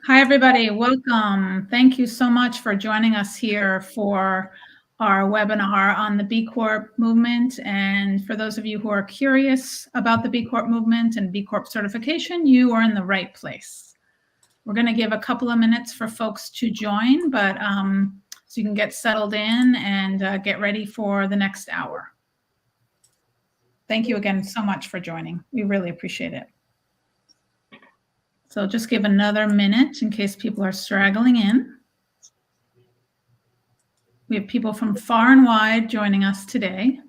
Hi, everybody. Welcome. Thank you so much for joining us here for our webinar on the B Corp movement. And for those of you who are curious about the B Corp movement and B Corp certification, you are in the right place. We're going to give a couple of minutes for folks to join, but so you can get settled in and get ready for the next hour. Thank you again so much for joining. We really appreciate it. So just give another minute in case people are straggling in. We have people from far and wide joining us today.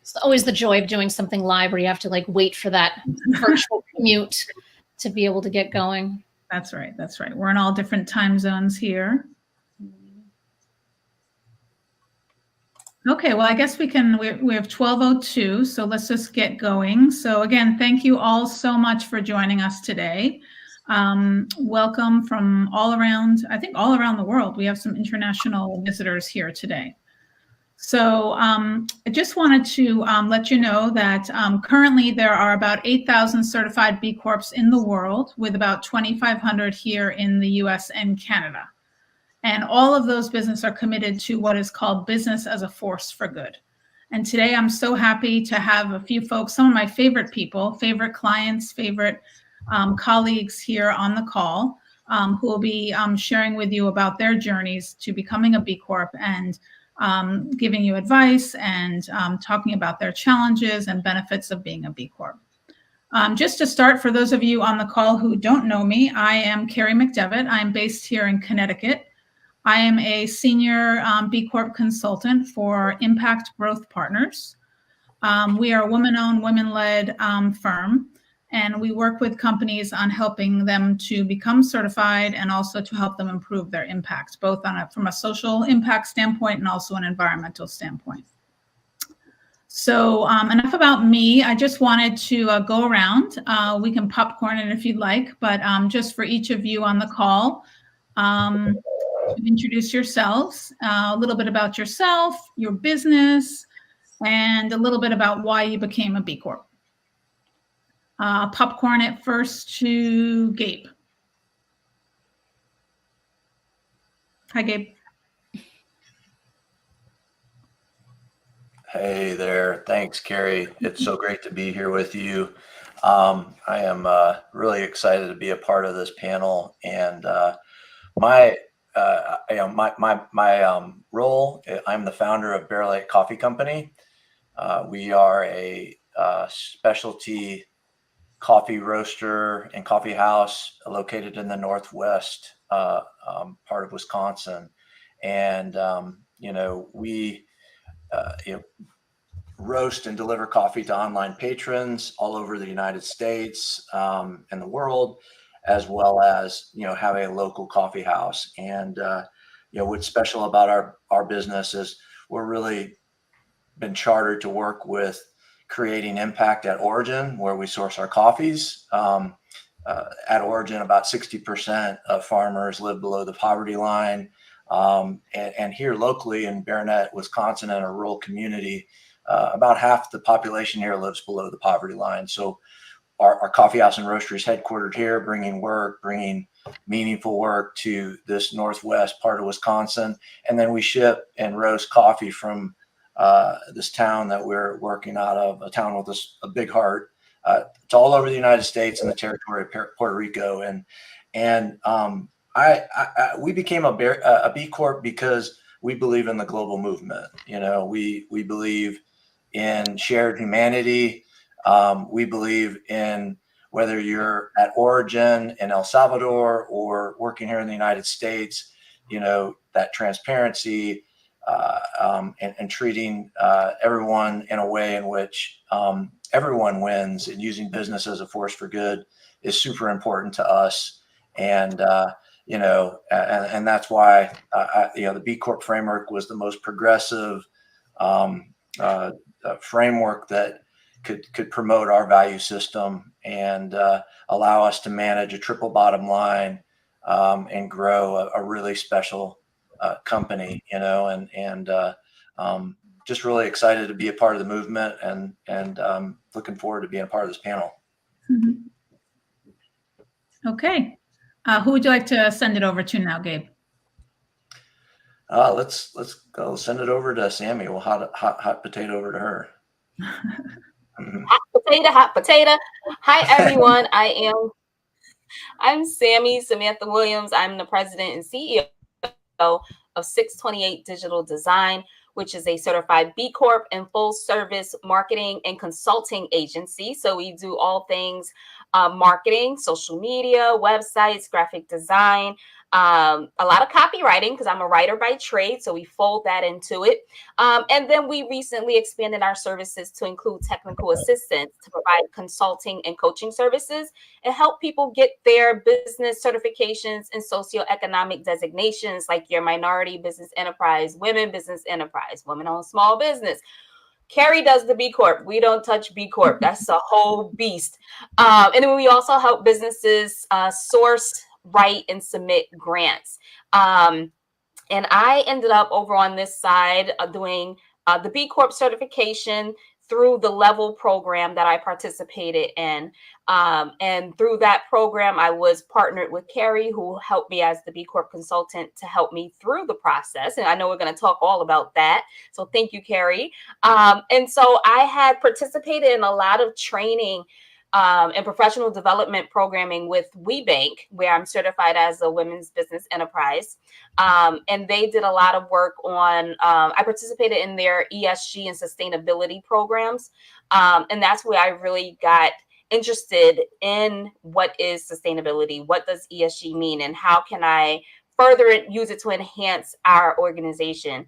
It's always the joy of doing something live where you have to wait for that virtual commute to be able to get going. That's right. That's right. We're in all different time zones here. Okay, well, I guess we have 12:02, so let's just get going. So again, thank you all so much for joining us today. Welcome from all around the world. We have some international visitors here today. So I just wanted to let you know that currently there are about 8,000 certified B Corps in the world, with about 2,500 here in the US and Canada. And all of those businesses are committed to what is called business as a force for good. And today I'm so happy to have a few folks, some of my favorite people, favorite clients, favorite colleagues here on the call who will be sharing with you about their journeys to becoming a B Corp and giving you advice and talking about their challenges and benefits of being a B Corp. Just to start, for those of you on the call who don't know me, I am Carrie McDevitt. I'm based here in Connecticut. I am a senior B Corp consultant for Impact Growth Partners. We are a women-owned, women-led firm, and we work with companies on helping them to become certified and also to help them improve their impact, both from a social impact standpoint and also an environmental standpoint. So enough about me. I just wanted to go around. We can popcorn it if you'd like, but just for each of you on the call, introduce yourselves, a little bit about yourself, your business, and a little bit about why you became a B Corp. Popcorn it first to Gabe. Hi, Gabe. Hey there. Thanks, Carrie. It's so great to be here with you. I am really excited to be a part of this panel, and my role, I'm the founder of Bear Lake Coffee Company. We are a specialty coffee roaster and coffee house located in the Northwest part of Wisconsin. And, we roast and deliver coffee to online patrons all over the United States and the world, as well as, have a local coffee house. And, what's special about our business is we're really been chartered to work with creating impact at origin, where we source our coffees. At origin, about 60% of farmers live below the poverty line. And here locally in Barnett, Wisconsin, in a rural community, about half the population here lives below the poverty line. So our coffee house and roastery is headquartered here, bringing meaningful work to this Northwest part of Wisconsin. And then we ship and roast coffee from this town that we're working out of, a town with a big heart. It's all over the United States and the territory of Puerto Rico. And we became a B Corp because we believe in the global movement. We believe in shared humanity. We believe in, whether you're at origin in El Salvador or working here in the United States, that transparency and treating everyone in a way in which everyone wins, and using business as a force for good is super important to us. And and that's why the B Corp framework was the most progressive framework that could promote our value system and allow us to manage a triple bottom line and grow a really special company. just really excited to be a part of the movement, and looking forward to being a part of this panel. Mhm. Okay. Who would you like to send it over to now, Gabe? Let's go send it over to Sammy. We'll hot potato over to her. Hot potato. Hi, everyone. I'm Samantha Williams. I'm the president and CEO of 628 Digital Design, which is a certified B Corp and full service marketing and consulting agency. So we do all things marketing, social media, websites, graphic design, a lot of copywriting because I'm a writer by trade. So we fold that into it. And then we recently expanded our services to include technical assistance to provide consulting and coaching services and help people get their business certifications and socioeconomic designations like your minority business enterprise, women business enterprise, women-owned small business. Carrie does the B Corp. We don't touch B Corp. That's a whole beast. And then we also help businesses source, write, and submit grants. And I ended up over on this side doing the B Corp certification through the Level program that I participated in. And through that program, I was partnered with Carrie, who helped me as the B Corp consultant to help me through the process. And I know we're going to talk all about that. So thank you, Carrie. And so I had participated in a lot of training and professional development programming with WeBank, where I'm certified as a women's business enterprise. And they did a lot of work on, I participated in their ESG and sustainability programs. And that's where I really got interested in what is sustainability, what does ESG mean, and how can I further use it to enhance our organization.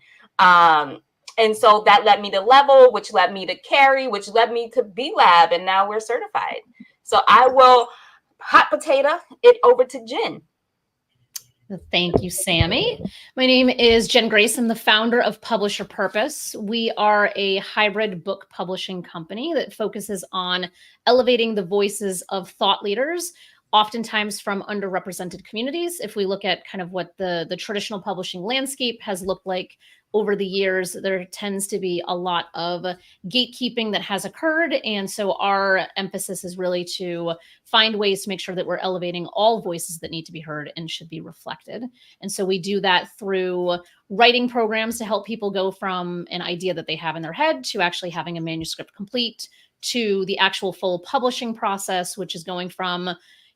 And so that led me to Level, which led me to Carrie, which led me to B Lab, and now we're certified. So I will hot potato it over to Jenn. Thank you, Sammy. My name is Jenn Grace. I'm the founder of Publisher Purpose. We are a hybrid book publishing company that focuses on elevating the voices of thought leaders, oftentimes from underrepresented communities. If we look at kind of what the traditional publishing landscape has looked like over the years, there tends to be a lot of gatekeeping that has occurred. And so our emphasis is really to find ways to make sure that we're elevating all voices that need to be heard and should be reflected. And so we do that through writing programs to help people go from an idea that they have in their head to actually having a manuscript complete, to the actual full publishing process, which is going from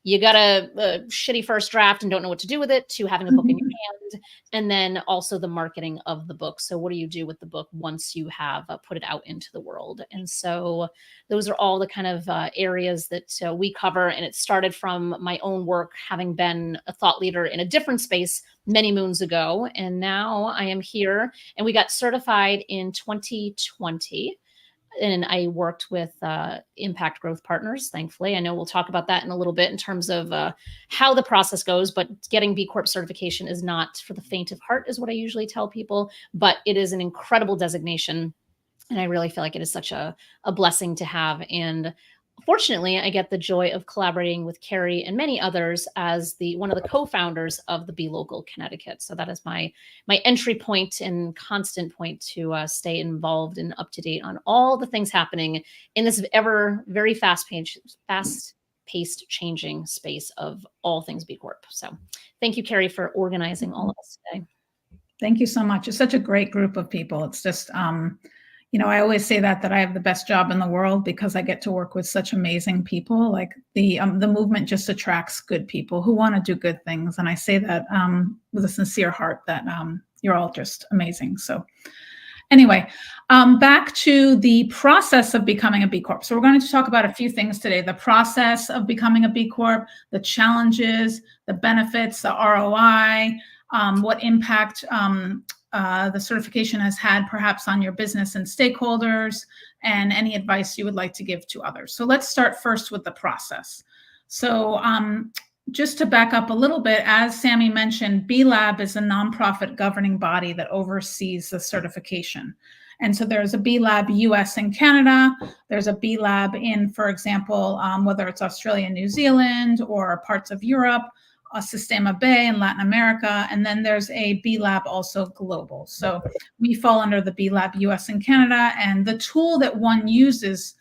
you got a shitty first draft and don't know what to do with it, to having a book in your hand, and then also the marketing of the book. So what do you do with the book once you have put it out into the world? And so those are all the kind of areas that we cover. And it started from my own work, having been a thought leader in a different space many moons ago. And now I am here, and we got certified in 2020. And I worked with Impact Growth Partners, thankfully. I know we'll talk about that in a little bit in terms of how the process goes, but getting B Corp certification is not for the faint of heart, is what I usually tell people, but it is an incredible designation. And I really feel like it is such a blessing to have. And fortunately, I get the joy of collaborating with Carrie and many others as one of the co-founders of the Be Local Connecticut. So that is my entry point and constant point to stay involved and up to date on all the things happening in this ever very fast-paced changing space of all things B Corp. So thank you, Carrie, for organizing all of us today. Thank you so much. It's such a great group of people. It's just, I always say that I have the best job in the world because I get to work with such amazing people. Like the movement just attracts good people who want to do good things. And I say that with a sincere heart that you're all just amazing. So anyway, back to the process of becoming a B Corp. So we're going to talk about a few things today: the process of becoming a B Corp, the challenges, the benefits, the ROI, what impact the certification has had perhaps on your business and stakeholders, and any advice you would like to give to others. So let's start first with the process. So just to back up a little bit, as Sammy mentioned, B Lab is a nonprofit governing body that oversees the certification. And so there's a B Lab US and Canada. There's a B Lab in, for example, whether it's Australia and New Zealand or parts of Europe. a Sistema Bay in Latin America, and then there's a B Lab also global. So we fall under the B Lab US and Canada, and the tool that one uses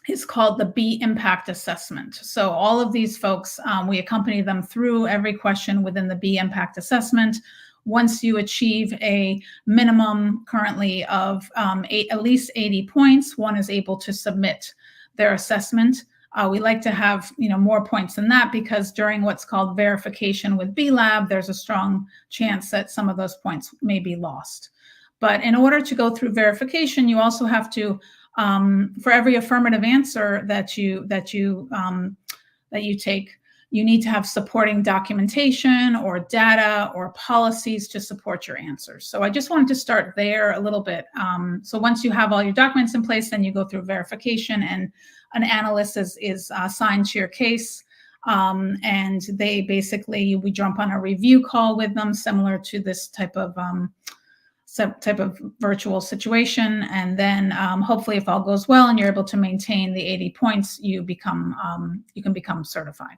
is called the B Impact Assessment. So all of these folks, we accompany them through every question within the B Impact Assessment. Once you achieve a minimum currently of at least 80 points, one is able to submit their assessment. We like to have more points than that, because during what's called verification with B Lab, there's a strong chance that some of those points may be lost. But in order to go through verification, you also have to, for every affirmative answer that you take, you need to have supporting documentation or data or policies to support your answers. So I just wanted to start there a little bit. So once you have all your documents in place, then you go through verification, and an analyst is assigned to your case. And they basically, we jump on a review call with them, similar to this type of virtual situation. And then hopefully, if all goes well and you're able to maintain the 80 points, you can become certified.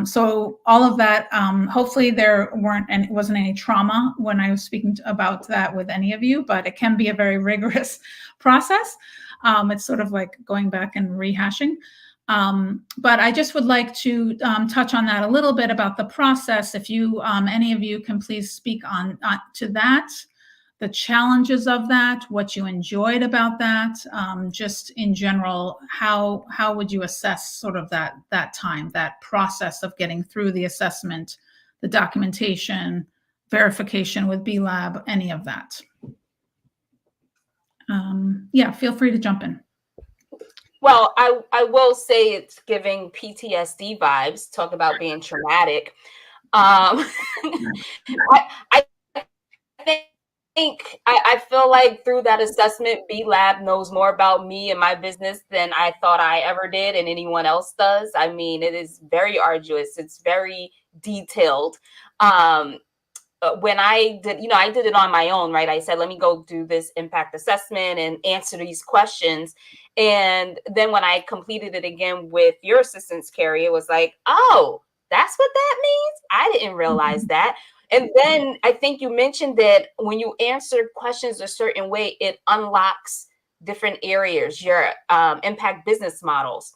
So all of that, hopefully there wasn't any trauma when I was speaking about that with any of you, but it can be a very rigorous process. It's sort of like going back and rehashing. But I just would like to touch on that a little bit about the process. If you, any of you can please speak on to that, the challenges of that, what you enjoyed about that, just in general, how would you assess sort of that time, that process of getting through the assessment, the documentation, verification with B Lab, any of that? Yeah, feel free to jump in. Well, I will say it's giving PTSD vibes. Talk about being traumatic. I feel like through that assessment, B Lab knows more about me and my business than I thought I ever did, and anyone else does. I mean, it is very arduous. It's very detailed. When I did, I did it on my own, right? I said, let me go do this impact assessment and answer these questions. And then when I completed it again with your assistance, Carrie, it was like, oh, that's what that means? I didn't realize that. And then I think you mentioned that when you answer questions a certain way, it unlocks different areas, your impact business models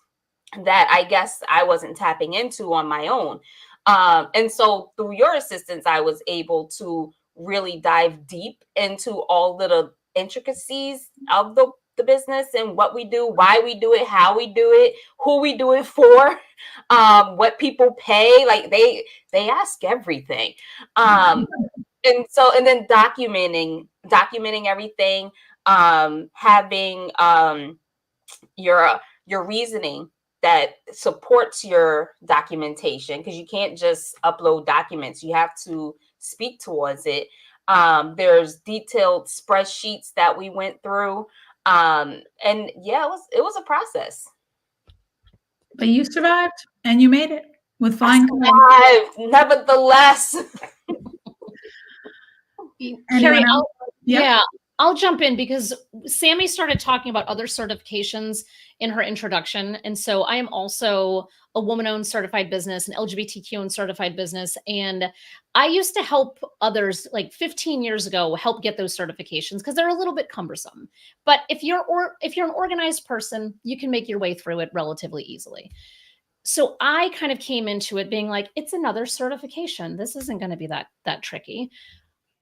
that I guess I wasn't tapping into on my own. And so through your assistance, I was able to really dive deep into all the intricacies of the business and what we do, why we do it, how we do it, who we do it for, what people pay. Like they ask everything. And then documenting everything, having your reasoning that supports your documentation, because you can't just upload documents. You have to speak towards it. There's detailed spreadsheets that we went through. And yeah, it was a process. But you survived and you made it with flying colors. Nevertheless. Carrie, yeah, I'll jump in, because Sammy started talking about other certifications in her introduction. And so I am also a woman-owned certified business, an LGBTQ-owned certified business. And I used to help others like 15 years ago, help get those certifications because they're a little bit cumbersome. But if you're an organized person, you can make your way through it relatively easily. So I kind of came into it being like, it's another certification. This isn't going to be that tricky.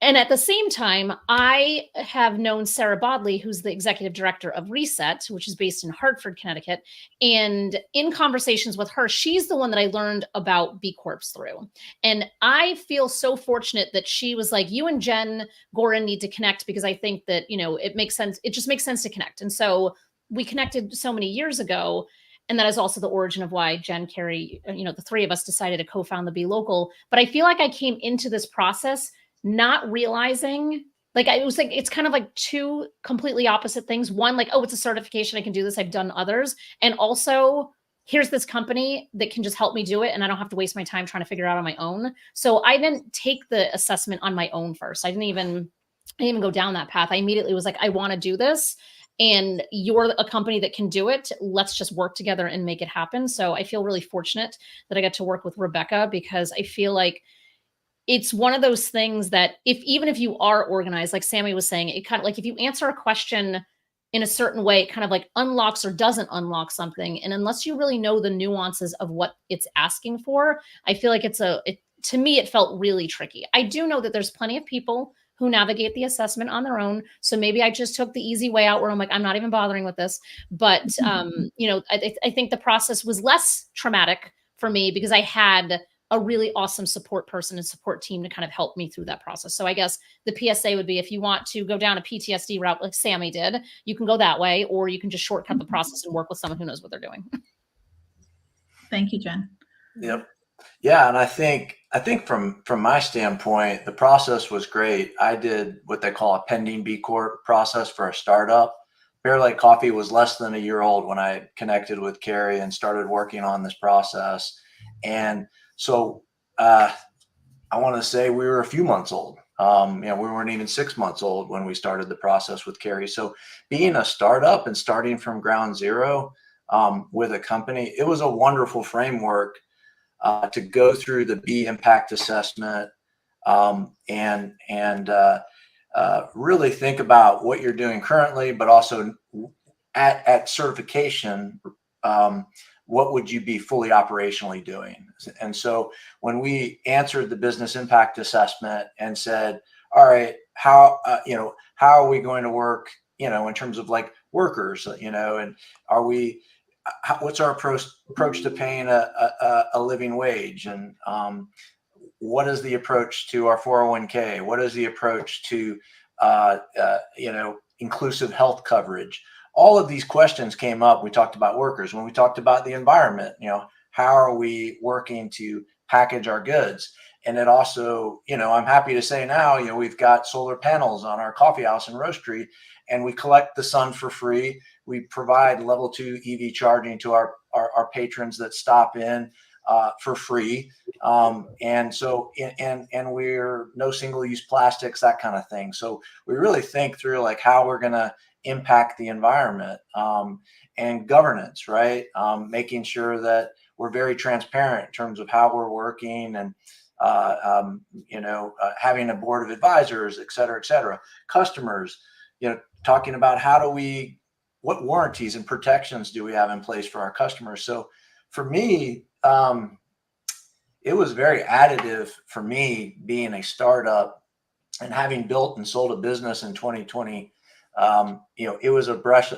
And at the same time, I have known Sarah Bodley, who's the executive director of Reset, which is based in Hartford, Connecticut. And in conversations with her, she's the one that I learned about B Corps through. And I feel so fortunate that she was like, you and Jen Gorin need to connect, because I think that, it makes sense. It just makes sense to connect. And so we connected so many years ago. And that is also the origin of why Jen, Carrie, the three of us decided to co-found the B Local. But I feel like I came into this process not realizing, it's kind of like two completely opposite things. One, like, oh, it's a certification, I can do this, I've done others. And also, here's this company that can just help me do it, and I don't have to waste my time trying to figure it out on my own. So I didn't take the assessment on my own first. I didn't even go down that path. I immediately was like, I want to do this. and you're a company that can do it. Let's just work together and make it happen. So I feel really fortunate that I got to work with Rebecca, because I feel like it's one of those things that even if you are organized, like Sammy was saying, it kind of like, if you answer a question in a certain way, it kind of like unlocks or doesn't unlock something. And unless you really know the nuances of what it's asking for, I feel like to me, it felt really tricky. I do know that there's plenty of people who navigate the assessment on their own. So maybe I just took the easy way out where I'm like, I'm not even bothering with this. But, I think the process was less traumatic for me because I had a really awesome support person and support team to kind of help me through that process. So I guess the PSA would be, if you want to go down a PTSD route like Sammy did, you can go that way, or you can just shortcut the process and work with someone who knows what they're doing. Thank you, Jen. Yep. Yeah. And I think from my standpoint, the process was great. I did what they call a pending B Corp process for a startup. Bear Lake Coffee was less than a year old when I connected with Carrie and started working on this process. And so I want to say we were a few months old. We weren't even 6 months old when we started the process with Carrie. So being a startup and starting from ground zero with a company, it was a wonderful framework to go through the B impact assessment and really think about what you're doing currently, but also at certification, what would you be fully operationally doing? And so when we answered the business impact assessment and said, all right, how are we going to work, in terms of like workers, and what's our approach to paying a living wage? And what is the approach to our 401k? What is the approach to, inclusive health coverage? All of these questions came up. We talked about workers. When we talked about the environment, how are we working to package our goods? And it also, I'm happy to say now, we've got solar panels on our coffee house and roastery, and we collect the sun for free. We provide level 2 EV charging to our patrons that stop in for free. And we're no single-use plastics, that kind of thing. So we really think through like how we're going to impact the environment and governance, right? Making sure that we're very transparent in terms of how we're working and, having a board of advisors, et cetera, customers, talking about what warranties and protections do we have in place for our customers. So for me, it was very additive for me being a startup and having built and sold a business in 2020. It was a breath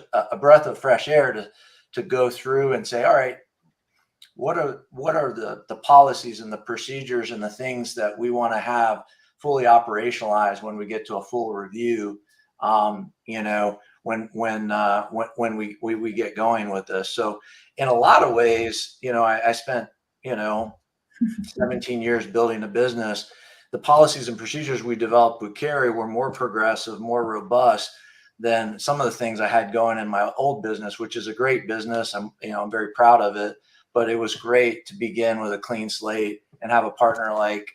of fresh air to go through and say, all right, what are the policies and the procedures and the things that we want to have fully operationalized when we get to a full review, when we get going with this. So in a lot of ways, I spent, 17 years building a business. The policies and procedures we developed with Carrie were more progressive, more robust than some of the things I had going in my old business, which is a great business. I'm very proud of it, but it was great to begin with a clean slate and have a partner like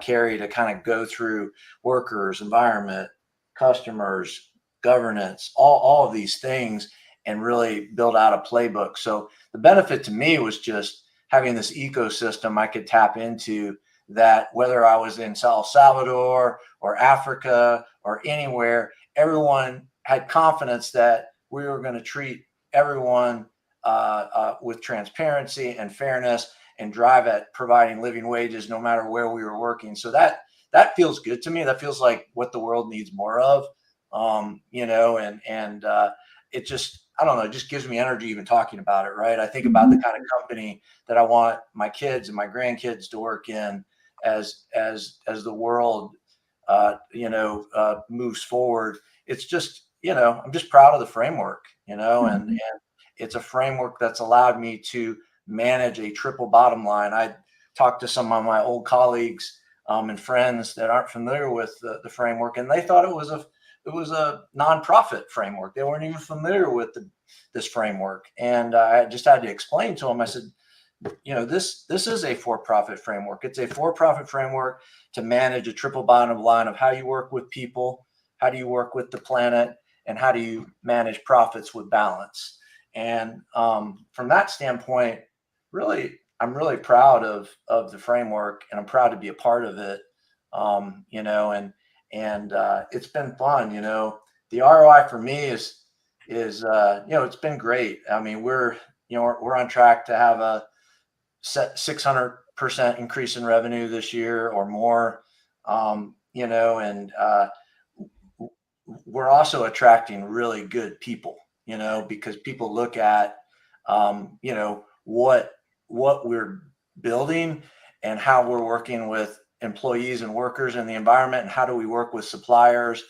Carrie to kind of go through workers, environment, customers, governance, all of these things, and really build out a playbook. So the benefit to me was just having this ecosystem I could tap into, that whether I was in El Salvador or Africa or anywhere, everyone had confidence that we were going to treat everyone with transparency and fairness and drive at providing living wages no matter where we were working. So that feels good to me. That feels like what the world needs more of, it just, I don't know, it just gives me energy even talking about it, right? I think about the kind of company that I want my kids and my grandkids to work in as the world, moves forward. It's just, I'm just proud of the framework, and it's a framework that's allowed me to manage a triple bottom line. I talked to some of my old colleagues and friends that aren't familiar with the framework, and they thought it was a nonprofit framework. They weren't even familiar with this framework. And I just had to explain to them, I said, this is a for-profit framework. It's a for-profit framework to manage a triple bottom line of how you work with people, how do you work with the planet, and how do you manage profits with balance? And from that standpoint, really, I'm really proud of the framework, and I'm proud to be a part of it. You know, and it's been fun. You know, the ROI for me is you know, it's been great. I mean, we're on track to have a 600% increase in revenue this year or more. You know, and we're also attracting really good people, you know, because people look at, you know, what we're building and how we're working with employees and workers in the environment, and how do we work with suppliers,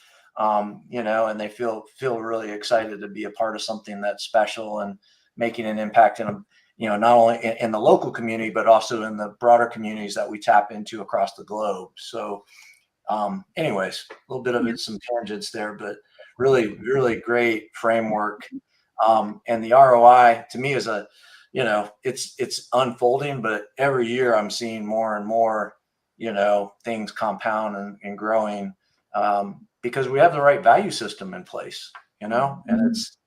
you know, and they feel really excited to be a part of something that's special and making an impact in, you know, not only in the local community, but also in the broader communities that we tap into across the globe. So anyways, a little bit of it, some tangents there, but really, really great framework. And the ROI to me is you know, it's unfolding, but every year I'm seeing more and more, you know, things compound and growing, because we have the right value system in place, you know, and it's,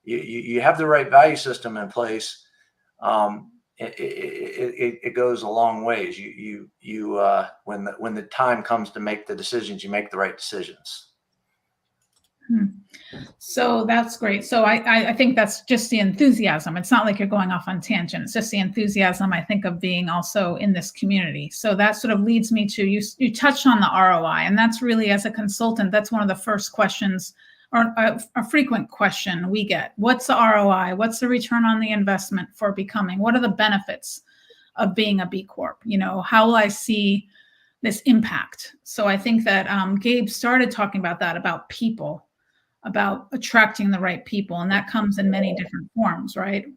you have the right value system in place. It goes a long ways. When the time comes to make the decisions, you make the right decisions. So that's great. So I think that's just the enthusiasm. It's not like you're going off on tangent. It's just the enthusiasm, I think, of being also in this community. So that sort of leads me to, you touched on the ROI, and that's really, as a consultant, that's one of the first questions, or a frequent question we get. What's the ROI? What's the return on the investment for becoming? What are the benefits of being a B Corp? You know, how will I see this impact? So I think that Gabe started talking about that, about people, about attracting the right people. And that comes in many different forms, right?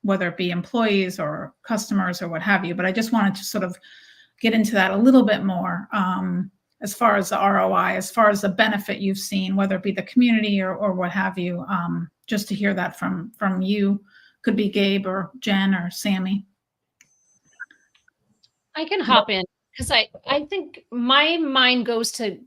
Whether it be employees or customers or what have you. But I just wanted to sort of get into that a little bit more, as far as the ROI, as far as the benefit you've seen, whether it be the community or what have you, just to hear that from you. Could be Gabe or Jen or Sammy. I can hop in, because I think my mind goes to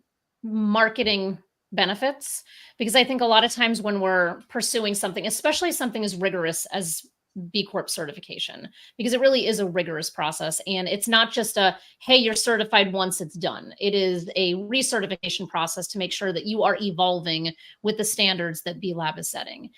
marketing benefits, because I think a lot of times when we're pursuing something, especially something as rigorous as B Corp certification, because it really is a rigorous process, and it's not just a, hey, you're certified once, it's done. It is a recertification process to make sure that you are evolving with the standards that B Lab is setting.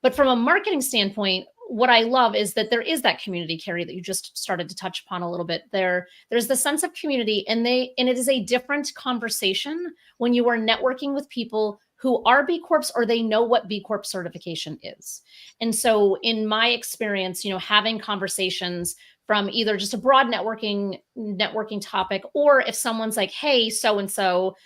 But from a marketing standpoint, what I love is that there is that community, Carrie, that you just started to touch upon a little bit. There's the sense of community, and it is a different conversation when you are networking with people who are B Corps, or they know what B Corp certification is. And so in my experience, you know, having conversations from either just a broad networking topic, or if someone's like, hey, so-and-so,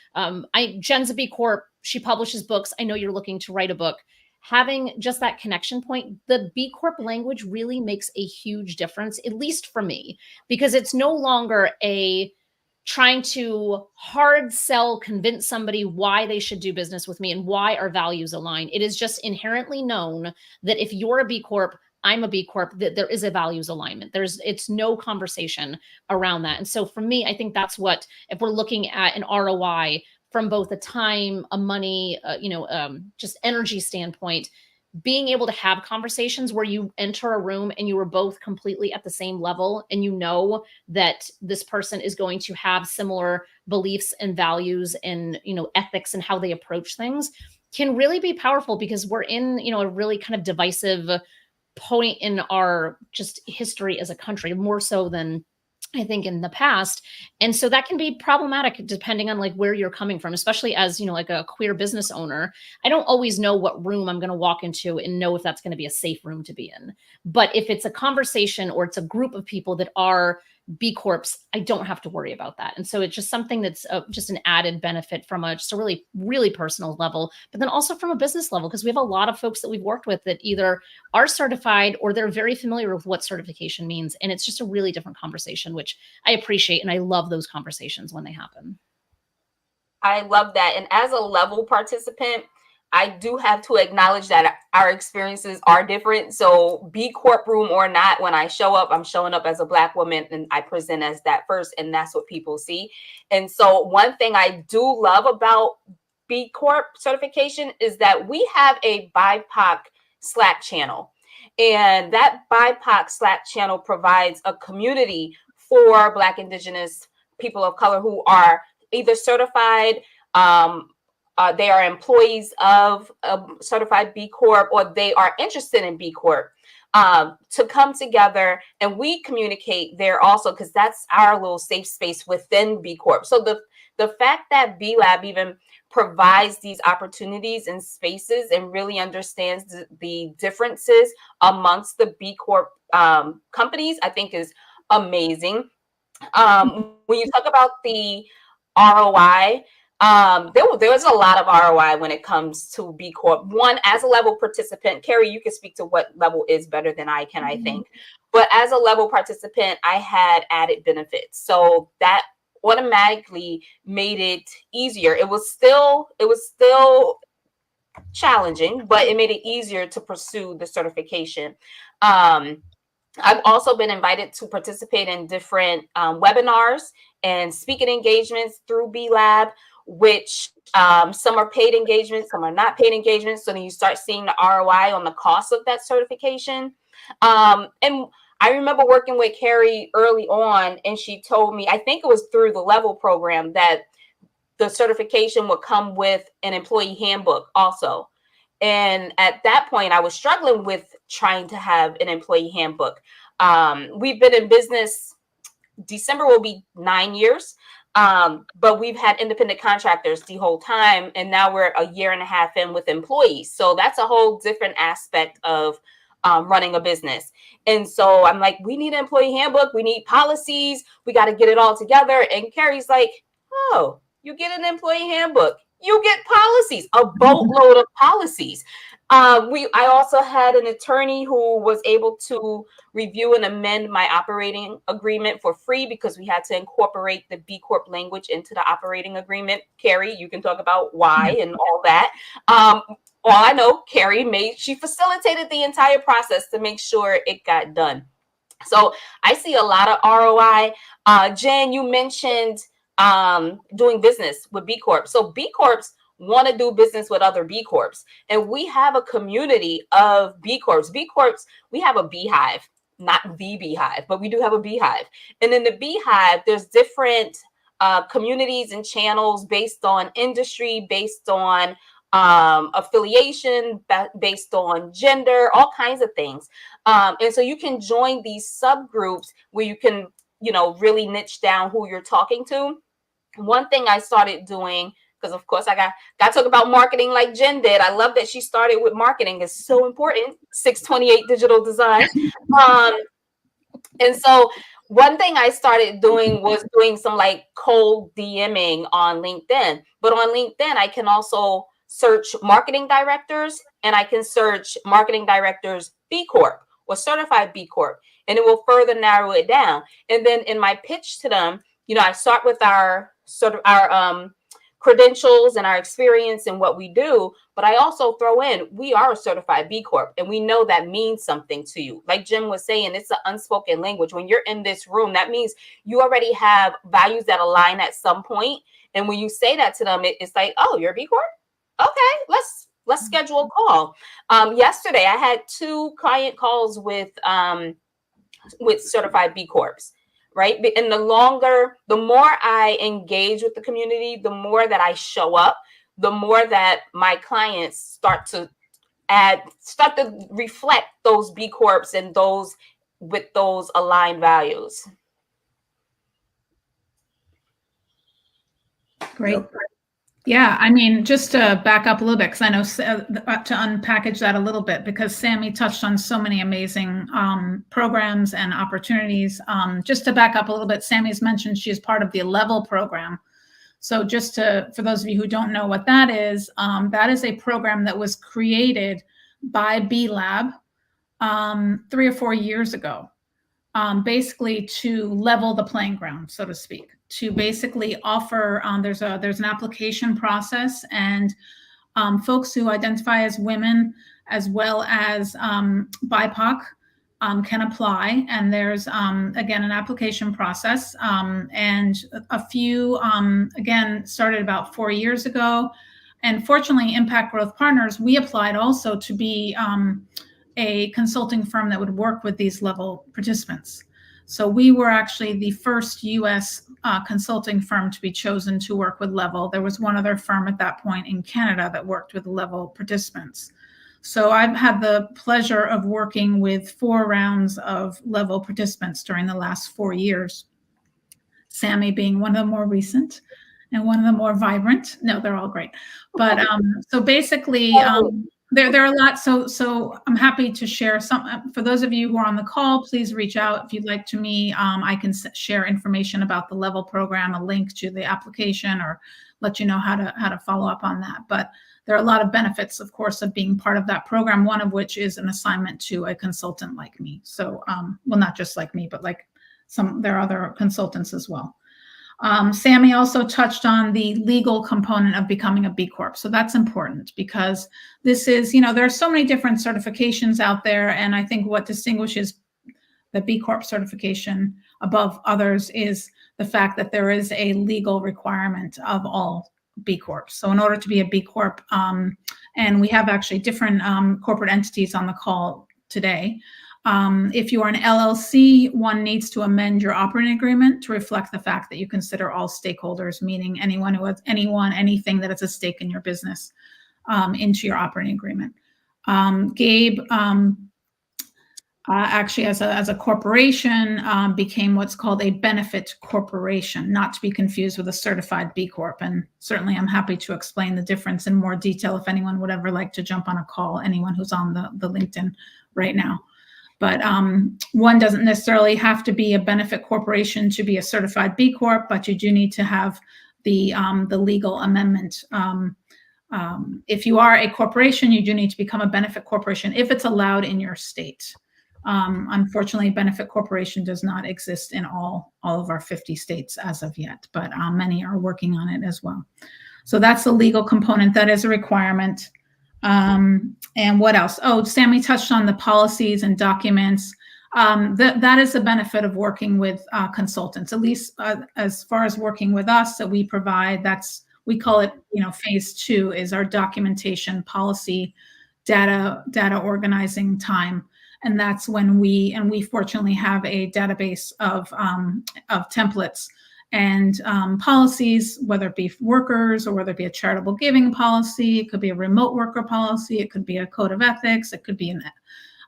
Jen's a B Corp, she publishes books, I know you're looking to write a book. Having just that connection point, the B Corp language really makes a huge difference, at least for me, because it's no longer a trying to hard sell, convince somebody why they should do business with me and why our values align. It is just inherently known that if you're a B Corp, I'm a B Corp, that there is a values alignment. It's no conversation around that. And so for me, I think that's what, if we're looking at an ROI from both a time, a money, just energy standpoint, being able to have conversations where you enter a room and you are both completely at the same level, and you know that this person is going to have similar beliefs and values and, you know, ethics and how they approach things, can really be powerful, because we're in, you know, a really kind of divisive point in our just history as a country, more so than I think in the past. And so that can be problematic depending on like where you're coming from, especially as, you know, like a queer business owner. I don't always know what room I'm going to walk into and know if that's going to be a safe room to be in. But if it's a conversation or it's a group of people that are B Corps, I don't have to worry about that. And so it's just something that's just an added benefit from just a really, really personal level, but then also from a business level, because we have a lot of folks that we've worked with that either are certified or they're very familiar with what certification means. And it's just a really different conversation, which I appreciate. And I love those conversations when they happen. I love that. And as a level participant, I do have to acknowledge that our experiences are different. So B Corp room or not, when I show up, I'm showing up as a Black woman and I present as that first, and that's what people see. And so one thing I do love about B Corp certification is that we have a BIPOC Slack channel. And that BIPOC Slack channel provides a community for Black, Indigenous, people of color who are either certified, they are employees of a Certified B Corp, or they are interested in B Corp, to come together, and we communicate there also, because that's our little safe space within B Corp. So the fact that B Lab even provides these opportunities and spaces and really understands the differences amongst the B Corp companies, I think is amazing. When you talk about the ROI, there was a lot of ROI when it comes to B Corp. One, as a level participant, Carrie, you can speak to what level is better than I can, I think. But as a level participant, I had added benefits. So that automatically made it easier. It was still challenging, but it made it easier to pursue the certification. I've also been invited to participate in different webinars and speaking engagements through B Lab, which some are paid engagements, some are not paid engagements. So then you start seeing the ROI on the cost of that certification. And I remember working with Carrie early on, and she told me, I think it was through the Level program, that the certification would come with an employee handbook also. And at that point, I was struggling with trying to have an employee handbook. We've been in business, December will be 9 years, but we've had independent contractors the whole time. And now we're a year and a half in with employees. So that's a whole different aspect of running a business. And so I'm like, we need an employee handbook. We need policies. We got to get it all together. And Carrie's like, oh, you get an employee handbook, you get policies, a boatload of policies. I also had an attorney who was able to review and amend my operating agreement for free, because we had to incorporate the B Corp language into the operating agreement. Carrie, you can talk about why and all that. All I know, she facilitated the entire process to make sure it got done. So I see a lot of ROI. Jen, you mentioned doing business with B Corp. So B Corps want to do business with other B Corps. And we have a community of B Corps. B Corps, we have a beehive, not the beehive, but we do have a beehive. And in the beehive, there's different communities and channels based on industry, based on affiliation, based on gender, all kinds of things. And so you can join these subgroups where you can, really niche down who you're talking to. One thing I started doing, because of course I got to talk about marketing like Jen did. I love that she started with marketing. It's so important. 628 digital design. And so one thing I started doing was doing some like cold DMing on LinkedIn. But on LinkedIn, I can also search marketing directors, and I can search marketing directors B Corp or Certified B Corp, and it will further narrow it down. And then in my pitch to them, I start with our credentials and our experience and what we do, but I also throw in, we are a Certified B Corp, and we know that means something to you. Like Jim was saying, it's an unspoken language. When you're in this room, that means you already have values that align at some point. And when you say that to them, it's like, oh, you're a B Corp? Okay, let's schedule a call. Yesterday, I had 2 client calls with Certified B Corps. Right. And the more I engage with the community, the more that I show up, the more that my clients start to reflect those B Corps and those with those aligned values. Great. Yeah, I mean, just to back up a little bit, because I know to unpackage that a little bit, because Sammy touched on so many amazing programs and opportunities. Just to back up a little bit, Sammy's mentioned she is part of the Level program. So just for those of you who don't know what that is a program that was created by B Lab 3 or 4 years ago, basically to level the playing ground, so to speak. To basically offer, there's an application process, and folks who identify as women as well as BIPOC can apply. And there's, again, an application process. And a few, again, started about 4 years ago. And fortunately, Impact Growth Partners, we applied also to be a consulting firm that would work with these level participants. So we were actually the first U.S. Consulting firm to be chosen to work with level. There was one other firm at that point in Canada that worked with level participants. So I've had the pleasure of working with 4 rounds of level participants during the last 4 years. Sammy being one of the more recent and one of the more vibrant. No, they're all great. But so basically, there are a lot. So I'm happy to share some. For those of you who are on the call, please reach out if you'd like to me. I can share information about the level program, a link to the application, or let you know how to follow up on that. But there are a lot of benefits, of course, of being part of that program, one of which is an assignment to a consultant like me. So, well, not just like me, but like there are other consultants as well. Sammy also touched on the legal component of becoming a B Corp. So that's important because this is, there are so many different certifications out there. And I think what distinguishes the B Corp certification above others is the fact that there is a legal requirement of all B Corps. So in order to be a B Corp, and we have actually different corporate entities on the call today. If you are an LLC, one needs to amend your operating agreement to reflect the fact that you consider all stakeholders, meaning anyone who has anything that is a stake in your business, into your operating agreement. Gabe, actually, as a corporation, became what's called a benefit corporation, not to be confused with a certified B Corp. And certainly, I'm happy to explain the difference in more detail if anyone would ever like to jump on a call, anyone who's on the LinkedIn right now. But one doesn't necessarily have to be a benefit corporation to be a certified B Corp, but you do need to have the legal amendment. If you are a corporation, you do need to become a benefit corporation if it's allowed in your state. Unfortunately, benefit corporation does not exist in all of our 50 states as of yet, but many are working on it as well. So that's the legal component. That is a requirement. And what else? Oh, Sammy touched on the policies and documents. That is the benefit of working with consultants, at least as far as working with us that we provide. We call it, phase 2 is our documentation, policy, data organizing time. And that's when we fortunately have a database of templates and policies, whether it be workers or whether it be a charitable giving policy. It could be a remote worker policy. It could be a code of ethics. It could be an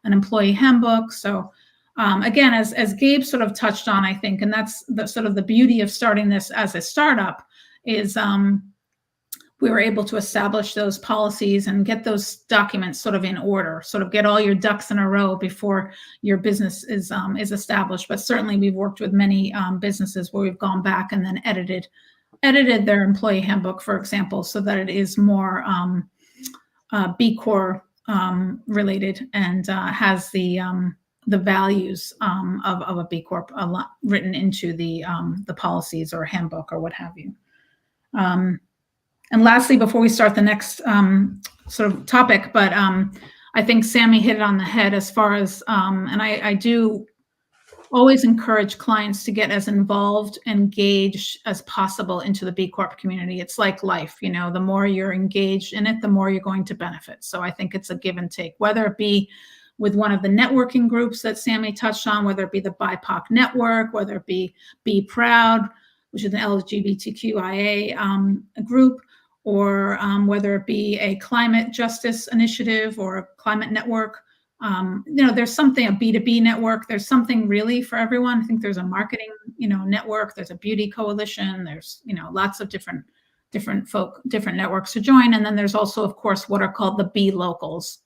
employee handbook. So again, as Gabe sort of touched on, I think, and that's the sort of the beauty of starting this as a startup is we were able to establish those policies and get those documents sort of in order, sort of get all your ducks in a row before your business is established. But certainly we've worked with many businesses where we've gone back and then edited their employee handbook, for example, so that it is more B Corp related and has the values of a B Corp a lot written into the policies or handbook or what have you. And lastly, before we start the next sort of topic, but I think Sammy hit it on the head as far as, and I do always encourage clients to get as involved, engaged as possible into the B Corp community. It's like life, the more you're engaged in it, the more you're going to benefit. So I think it's a give and take, whether it be with one of the networking groups that Sammy touched on, whether it be the BIPOC network, whether it be Proud, which is an LGBTQIA group, or whether it be a climate justice initiative or a climate network. There's something, a B2B network. There's something really for everyone. I think there's a marketing, network. There's a beauty coalition. There's, lots of different networks to join. And then there's also, of course, what are called the B locals.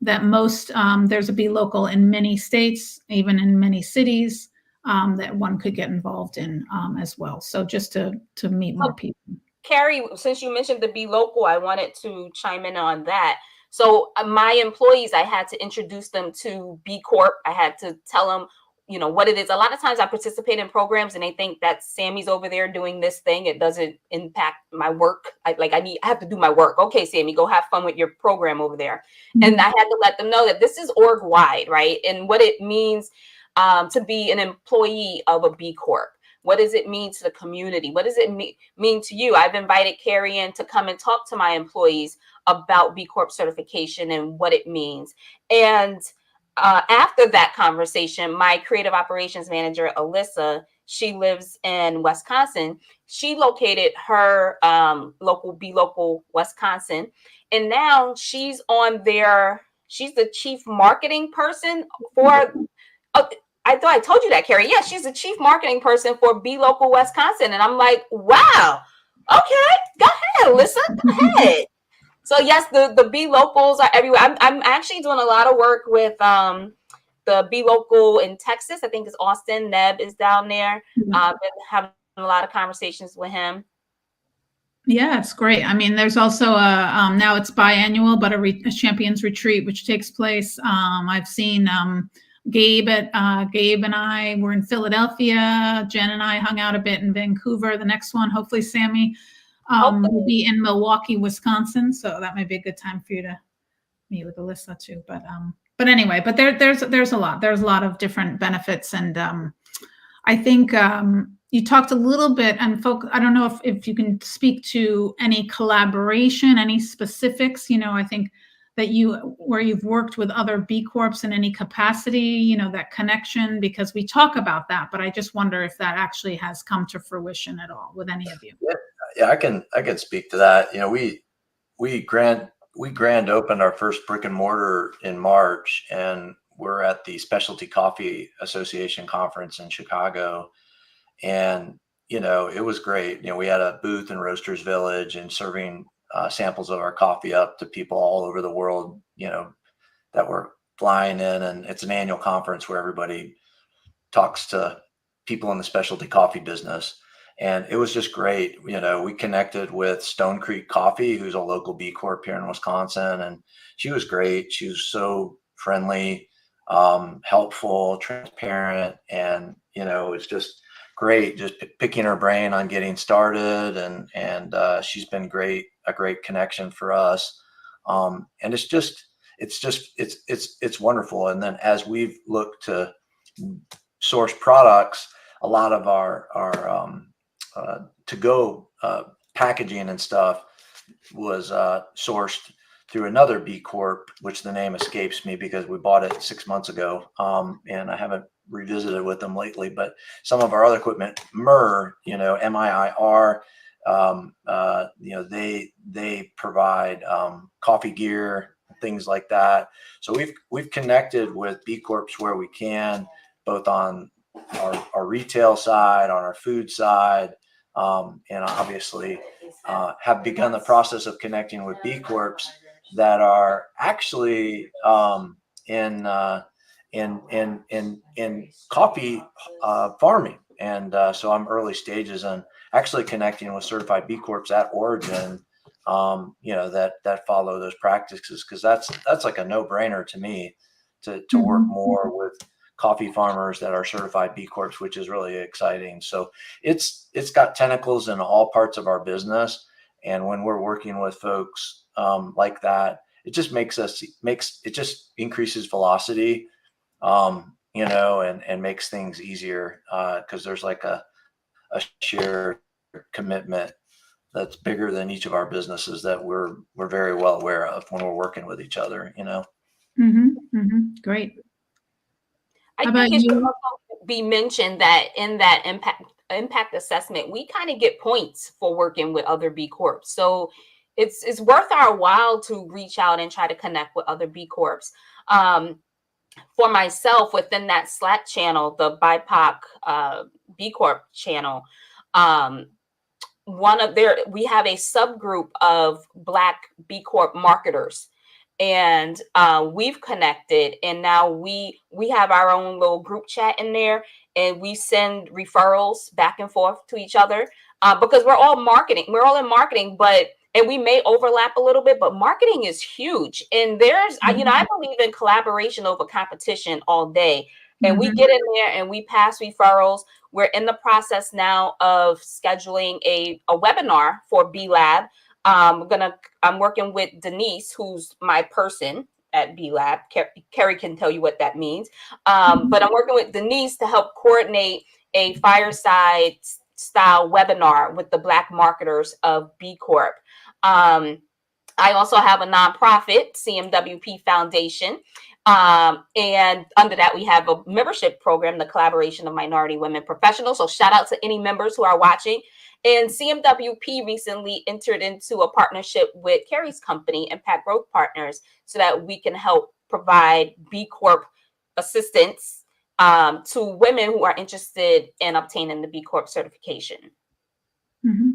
There's a B local in many states, even in many cities, that one could get involved in as well. So just to meet more people. Carrie, since you mentioned the Be Local, I wanted to chime in on that. So my employees, I had to introduce them to B Corp. I had to tell them, what it is. A lot of times I participate in programs and they think that Sammy's over there doing this thing. It doesn't impact my work. I have to do my work. Okay, Sammy, go have fun with your program over there. Mm-hmm. And I had to let them know that this is org-wide, right? And what it means to be an employee of a B Corp. What does it mean to the community? What does it mean to you? I've invited Carrie in to come and talk to my employees about B Corp certification and what it means. And after that conversation, my creative operations manager, Alyssa, she lives in Wisconsin. She located her local B Local Wisconsin. And now she's on their, she's the chief marketing person for, I thought I told you that, Carrie. Yeah, she's the chief marketing person for B Local Wisconsin. And I'm like, wow, okay, go ahead, Alyssa, go ahead. So yes, the B Locals are everywhere. I'm actually doing a lot of work with the B Local in Texas. I think it's Austin. Neb is down there. Been having a lot of conversations with him. Yeah, it's great. I mean, there's also a now it's biannual, but a Champions Retreat, which takes place. I've seen Gabe and I were in Philadelphia. Jen and I hung out a bit in Vancouver. The next one, hopefully, Sammy, will be in Milwaukee, Wisconsin. So that might be a good time for you to meet with Alyssa too. But anyway, but there's a lot. There's a lot of different benefits, and I think you talked a little bit, and I don't know if you can speak to any collaboration, any specifics. I think that where you've worked with other B Corps in any capacity, that connection, because we talk about that, but I just wonder if that actually has come to fruition at all with any of you. Yeah, I can speak to that. We grand opened our first brick and mortar in March, and we're at the Specialty Coffee Association conference in Chicago. And, it was great. We had a booth in Roasters Village and serving samples of our coffee up to people all over the world, that were flying in. And it's an annual conference where everybody talks to people in the specialty coffee business. And it was just great. We connected with Stone Creek Coffee, who's a local B Corp here in Wisconsin. And she was great. She was so friendly, helpful, transparent. And, it's just great, just picking her brain on getting started. And she's been a great connection for us. And it's wonderful. And then as we've looked to source products, a lot of our to-go packaging and stuff was sourced through another B Corp, which the name escapes me because we bought it 6 months ago, and I haven't revisited with them lately. But some of our other equipment, MIR, MIIR, they provide coffee gear, things like that. So we've connected with B Corps where we can, both on our retail side, on our food side, and obviously have begun the process of connecting with B Corps that are actually in coffee farming. And so I'm early stages and actually connecting with certified B Corps at origin, that follow those practices, because that's like a no-brainer to me to work more with coffee farmers that are certified B Corps, which is really exciting. So it's got tentacles in all parts of our business. And when we're working with folks like that, it just increases velocity, and makes things easier, because there's like a shared commitment that's bigger than each of our businesses that we're very well aware of when we're working with each other. Great. I think it should also be mentioned that in that impact assessment, we kind of get points for working with other B Corps. So it's worth our while to reach out and try to connect with other B Corps. For myself, within that Slack channel, the BIPOC B Corp channel, we have a subgroup of Black B Corp marketers. And we've connected, and now we have our own little group chat in there, and we send referrals back and forth to each other, because we're all in marketing, and we may overlap a little bit, but marketing is huge. And I believe in collaboration over competition all day. And we get in there and we pass referrals. We're in the process now of scheduling a webinar for B Lab. I'm working with Denise, who's my person at B Lab. Carrie can tell you what that means. But I'm working with Denise to help coordinate a fireside style webinar with the Black marketers of B Corp. I also have a nonprofit, CMWP Foundation. And under that, we have a membership program, the Collaboration of Minority Women Professionals. So shout out to any members who are watching. And CMWP recently entered into a partnership with Carrie's company, Impact Growth Partners, so that we can help provide B Corp assistance to women who are interested in obtaining the B Corp certification. Mm-hmm.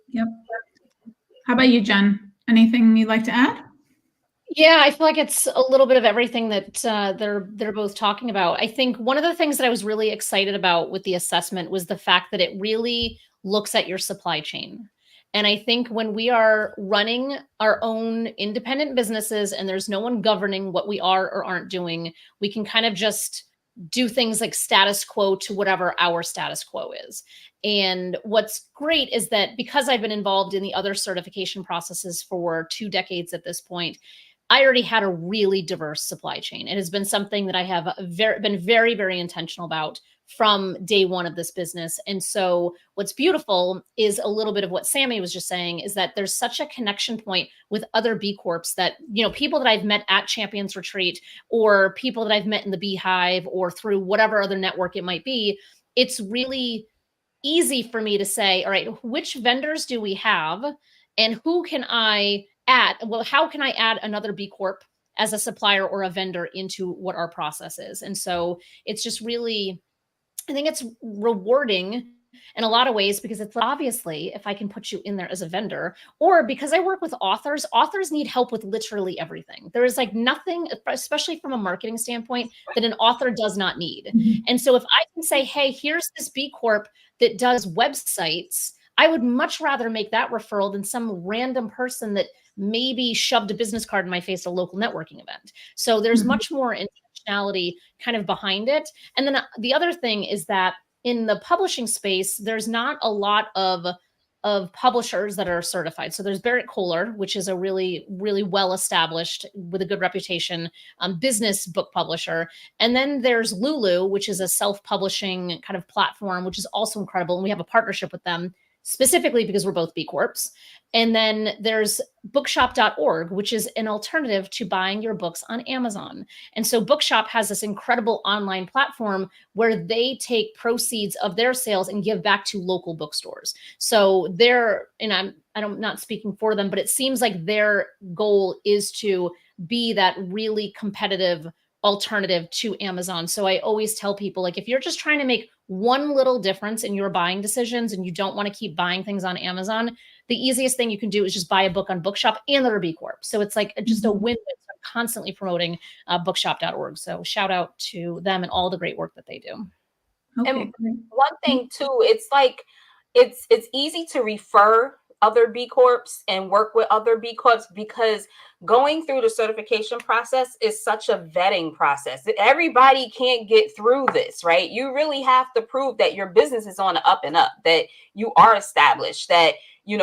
Yep. How about you, Jenn? Anything you'd like to add? Yeah, I feel like it's a little bit of everything that they're both talking about. I think one of the things that I was really excited about with the assessment was the fact that it really looks at your supply chain. And I think when we are running our own independent businesses and there's no one governing what we are or aren't doing, we can kind of just do things like status quo to whatever our status quo is. And what's great is that because I've been involved in the other certification processes for 2 decades at this point, I already had a really diverse supply chain. It has been something that I have been very, very intentional about from day one of this business. And so what's beautiful is a little bit of what Sammy was just saying, is that there's such a connection point with other B Corps that, people that I've met at Champions Retreat or people that I've met in the Beehive or through whatever other network it might be. It's really easy for me to say, all right, which vendors do we have and who can I add? Well, how can I add another B Corp as a supplier or a vendor into what our process is? And so it's just really, I think it's rewarding in a lot of ways, because it's obviously if I can put you in there as a vendor, or because I work with authors need help with literally everything. There is like nothing, especially from a marketing standpoint, that an author does not need. Mm-hmm. And so if I can say, hey, here's this B Corp that does websites, I would much rather make that referral than some random person that maybe shoved a business card in my face at a local networking event. So there's Mm-hmm. much more intentionality kind of behind it. And then the other thing is that in the publishing space, there's not a lot of publishers that are certified. So there's Barrett Kohler, which is a really, really well-established with a good reputation business book publisher. And then there's Lulu, which is a self-publishing kind of platform, which is also incredible. And we have a partnership with them specifically because we're both B Corps. And then there's bookshop.org, which is an alternative to buying your books on Amazon. And so Bookshop has this incredible online platform where they take proceeds of their sales and give back to local bookstores. So I'm not speaking for them, but it seems like their goal is to be that really competitive alternative to Amazon. So I always tell people, like, if you're just trying to make one little difference in your buying decisions and you don't want to keep buying things on Amazon, the easiest thing you can do is just buy a book on Bookshop, and they're a B Corp. So it's like just a win-win. So I'm constantly promoting bookshop.org. So shout out to them and all the great work that they do. Okay, And great. one thing too, it's like, it's easy to refer other B Corps and work with other B Corps, because going through the certification process is such a vetting process. Everybody can't get through this, right? You really have to prove that your business is on the up and up, that you are established, that you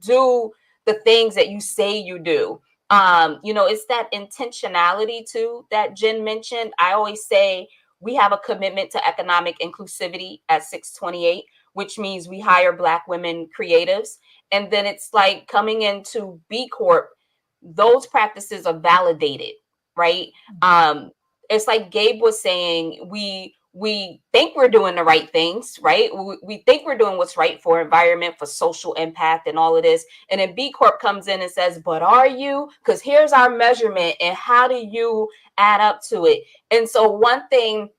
do the things that you say you do. It's that intentionality too that Jenn mentioned. I always say we have a commitment to economic inclusivity at 628, which means we hire Black women creatives. And then it's like coming into B Corp, those practices are validated, right? It's like Gabe was saying, we think we're doing the right things, right? We think we're doing what's right for environment, for social impact and all of this. And then B Corp comes in and says, but are you? Because here's our measurement, and how do you add up to it? And so one thing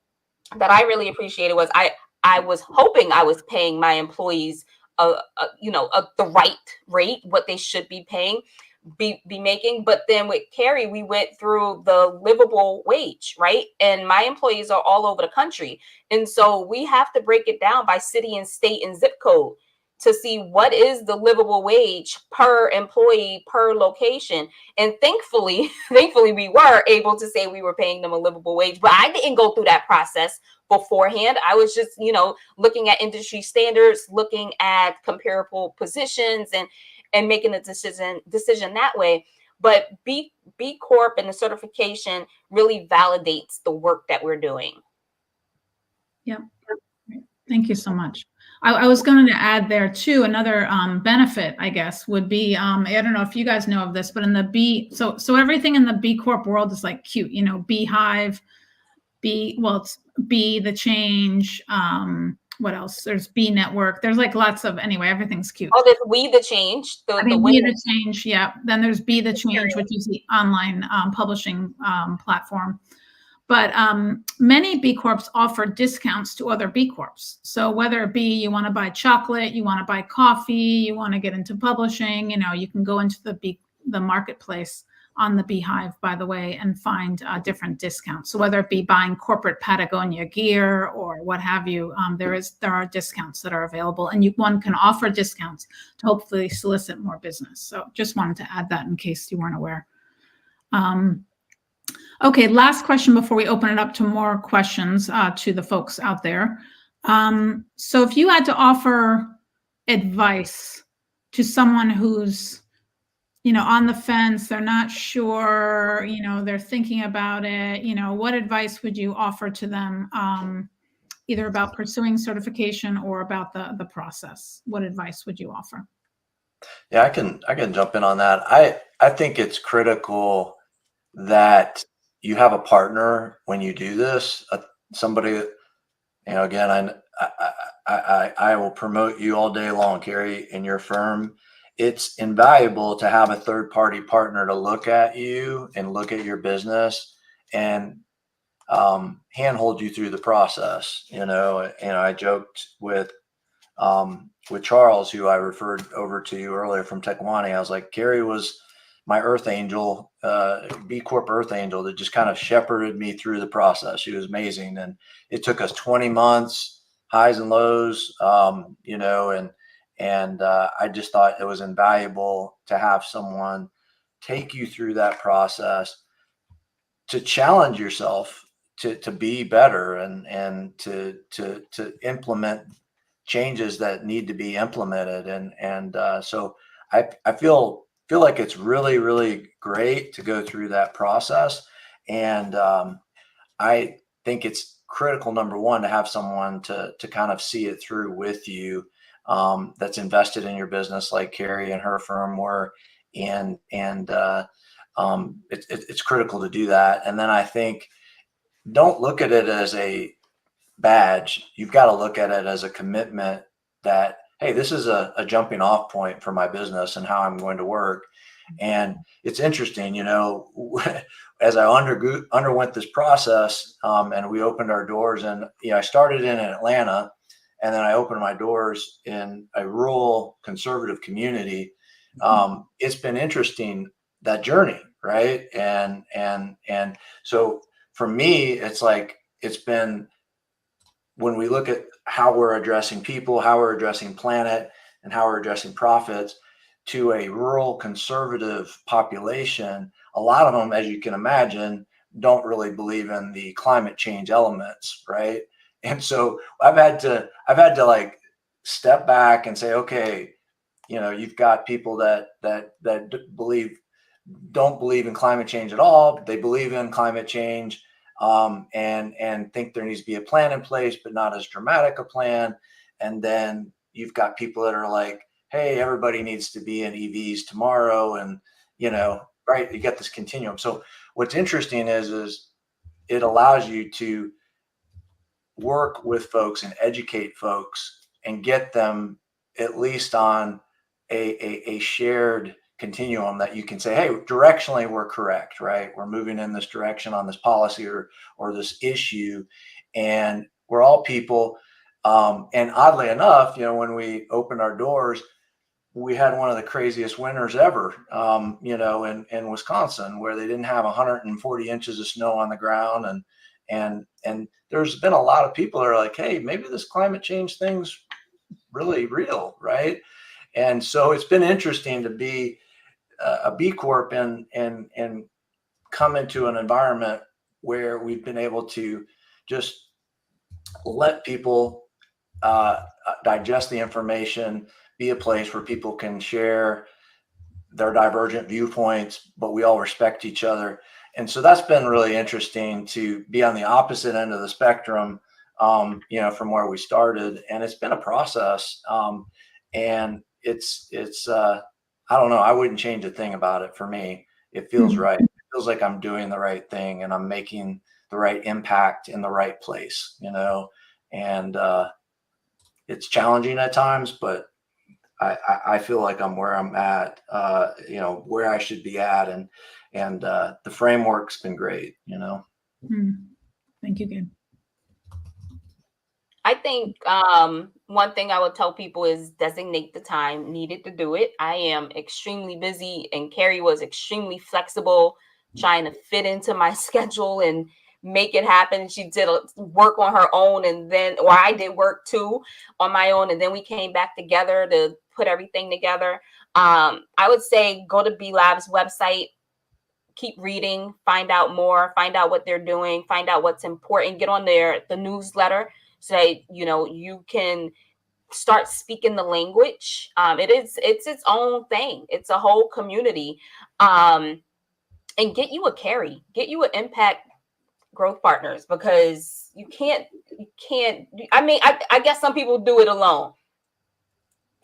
that I really appreciated was I was hoping I was paying my employees the right rate, what they should be paying, be making. But then with Carrie, we went through the livable wage, right? And my employees are all over the country. And so we have to break it down by city and state and zip code to see what is the livable wage per employee, per location. And thankfully, we were able to say we were paying them a livable wage, but I didn't go through that process beforehand. I was just, looking at industry standards, looking at comparable positions and making a decision that way. But B Corp and the certification really validates the work that we're doing. Yep. Thank you so much. I was going to add there too, another benefit, I guess, would be, I don't know if you guys know of this, but in the B, so everything in the B Corp world is like cute, you know, Beehive, it's B, the change, what else? There's B Network. There's like lots of, anyway, everything's cute. Oh, there's We the Change. Be the Change, yeah. Then there's Be the Change, which is the online publishing platform. But many B Corps offer discounts to other B Corps. So whether it be you want to buy chocolate, you want to buy coffee, you want to get into publishing, you know, you can go into the marketplace on the Beehive, by the way, and find different discounts. So whether it be buying corporate Patagonia gear or what have you, there are discounts that are available, and one can offer discounts to hopefully solicit more business. So just wanted to add that in case you weren't aware. Okay, last question before we open it up to more questions to the folks out there. So if you had to offer advice to someone who's, you know, on the fence, they're not sure, you know, they're thinking about it, you know, what advice would you offer to them, either about pursuing certification or about the process? What advice would you offer? Yeah, I can jump in on that. I think it's critical that you have a partner when you do this, somebody, you know, again, I will promote you all day long, Carrie, in your firm. It's invaluable to have a third party partner to look at you and look at your business and handhold you through the process. You know, I joked with Charles, who I referred over to you earlier from Tekwani. I was like, Carrie was my earth angel, B Corp earth angel that just kind of shepherded me through the process. She was amazing. And it took us 20 months, highs and lows, you know, and I just thought it was invaluable to have someone take you through that process, to challenge yourself to be better and to implement changes that need to be implemented. And so I feel like it's really, really great to go through that process. And I think it's critical, number one, to have someone to kind of see it through with you, that's invested in your business, like Carrie and her firm were. And it's critical to do that. And then I think, don't look at it as a badge. You've got to look at it as a commitment that, hey, this is a jumping off point for my business and how I'm going to work. And it's interesting, you know, as I underwent this process, and we opened our doors, and, you know, I started in Atlanta, and then I opened my doors in a rural conservative community. It's been interesting, that journey, right? And so for me, it's like, it's been, when we look at how we're addressing people, how we're addressing planet, and how we're addressing profits to a rural conservative population, a lot of them, as you can imagine, don't really believe in the climate change elements, right? And so I've had to like step back and say, okay, you know, you've got people that don't believe in climate change at all. They believe in climate change, and think there needs to be a plan in place, but not as dramatic a plan. And then you've got people that are like, hey, everybody needs to be in EVs tomorrow. And, you know, right, you get this continuum. So what's interesting is it allows you to work with folks and educate folks and get them at least on a shared continuum that you can say, hey, directionally we're correct, right? We're moving in this direction on this policy or this issue, and we're all people. And oddly enough, you know, when we opened our doors, we had one of the craziest winters ever, you know, in Wisconsin, where they didn't have 140 inches of snow on the ground. And there's been a lot of people that are like, hey, maybe this climate change thing's really real, right? And so it's been interesting to be a B Corp and come into an environment where we've been able to just let people digest the information, be a place where people can share their divergent viewpoints, but we all respect each other. And so that's been really interesting, to be on the opposite end of the spectrum from where we started, and it's been a process. And it's I don't know. I wouldn't change a thing about it. For me, it feels right. It feels like I'm doing the right thing and I'm making the right impact in the right place, and it's challenging at times, but I feel like I'm where I'm at, where I should be at. And the framework's been great, Thank you, Gabe. I think one thing I would tell people is designate the time needed to do it. I am extremely busy, and Carrie was extremely flexible, trying to fit into my schedule and make it happen. She did work on her own, or I did work too on my own, and then we came back together to put everything together. I would say go to B Lab's website, keep reading, find out more, find out what they're doing, find out what's important, get on the newsletter. So you can start speaking the language. It's its own thing. It's a whole community. And get you a Carrie, get you an impact growth partners, because you can't. I mean, I guess some people do it alone.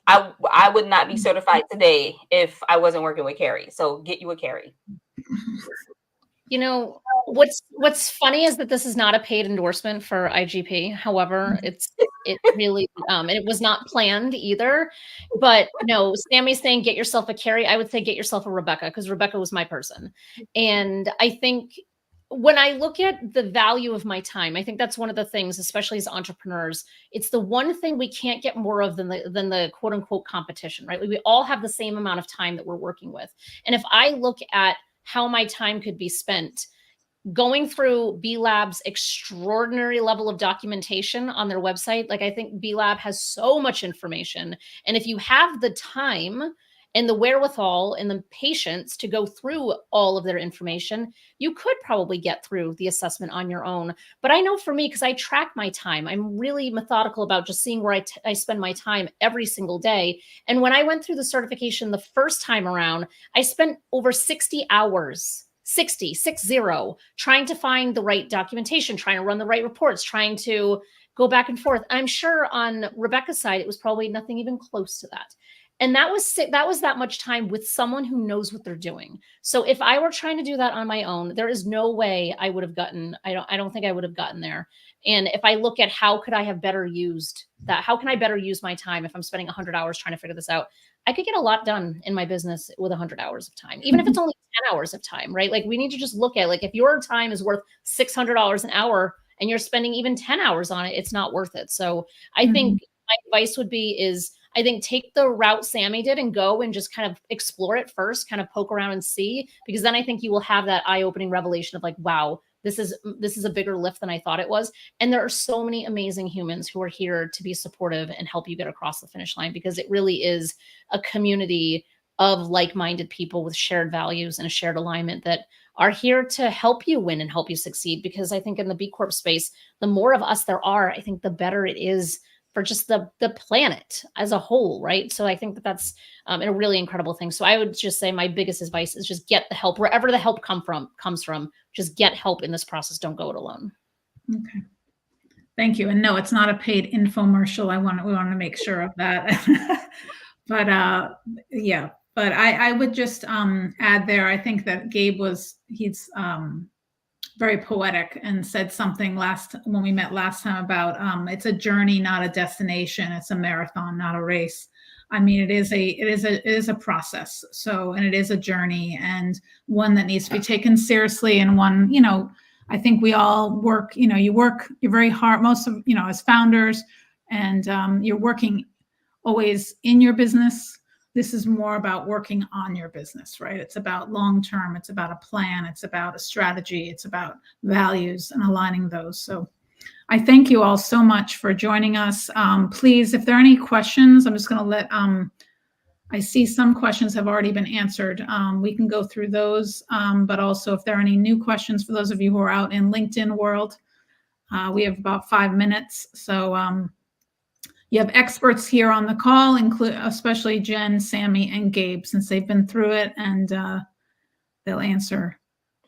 I would not be certified today if I wasn't working with Carrie. So get you a Carrie. What's funny is that this is not a paid endorsement for IGP. However, it really and it was not planned either. But no, Sammy's saying get yourself a Carrie. I would say get yourself a Rebecca, because Rebecca was my person. And I think when I look at the value of my time, I think that's one of the things, especially as entrepreneurs, it's the one thing we can't get more of than the quote unquote competition, right? We all have the same amount of time that we're working with. And if I look at how my time could be spent going through B Lab's extraordinary level of documentation on their website, like I think B Lab has so much information. And if you have the time and the wherewithal and the patience to go through all of their information, you could probably get through the assessment on your own. But I know for me, because I track my time, I'm really methodical about just seeing where I spend my time every single day. And when I went through the certification the first time around, I spent over 60 hours, 60, trying to find the right documentation, trying to run the right reports, trying to go back and forth. I'm sure on Rebecca's side, it was probably nothing even close to that. And that was that much time with someone who knows what they're doing. So if I were trying to do that on my own, there is no way I would have gotten, I don't think I would have gotten there. And if I look at how could I have better used that, how can I better use my time if I'm spending 100 hours trying to figure this out? I could get a lot done in my business with 100 hours of time, even if it's only 10 hours of time, right? Like we need to just look at, like, if your time is worth $600 an hour and you're spending even 10 hours on it, it's not worth it. So I think my advice would be I think take the route Sammy did and go and just kind of explore it first, kind of poke around and see, because then I think you will have that eye-opening revelation of like, wow, this is a bigger lift than I thought it was. And there are so many amazing humans who are here to be supportive and help you get across the finish line, because it really is a community of like-minded people with shared values and a shared alignment that are here to help you win and help you succeed. Because I think in the B Corp space, the more of us there are, I think the better it is for just the planet as a whole, right? So I think that's a really incredible thing. So I would just say my biggest advice is just get the help wherever the help comes from. Just get help in this process. Don't go it alone. Okay. Thank you. And no, it's not a paid infomercial. We want to make sure of that. But yeah, but I would just add there, I think that Gabe he's very poetic and said something when we met last time about it's a journey, not a destination. It's a marathon, not a race. I mean, it is a process. So, and it is a journey, and one that needs to be taken seriously, and one, I think we all work, you're very hard, as founders, and you're working always in your business. This is more about working on your business, right? It's about long-term. It's about a plan. It's about a strategy. It's about values and aligning those. So I thank you all so much for joining us. Please, if there are any questions, I'm just going to let, I see some questions have already been answered. We can go through those, but also if there are any new questions for those of you who are out in LinkedIn world, we have about 5 minutes. So you have experts here on the call, especially Jenn, Sammy, and Gabe, since they've been through it, and they'll answer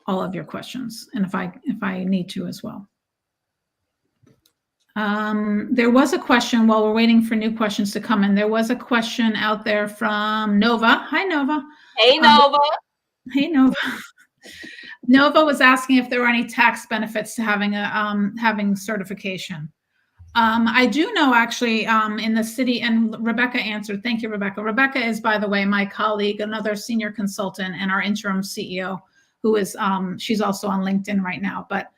all of your questions, and if I need to as well. There was a question while we're waiting for new questions to come in. There was a question out there from Nova. Hi, Nova. Hey, Nova. Hey, Nova. Nova was asking if there were any tax benefits to having certification. I do know actually in the city, and Rebecca answered. Thank you, Rebecca. Rebecca is, by the way, my colleague, another senior consultant and our interim CEO, who is, she's also on LinkedIn right now. But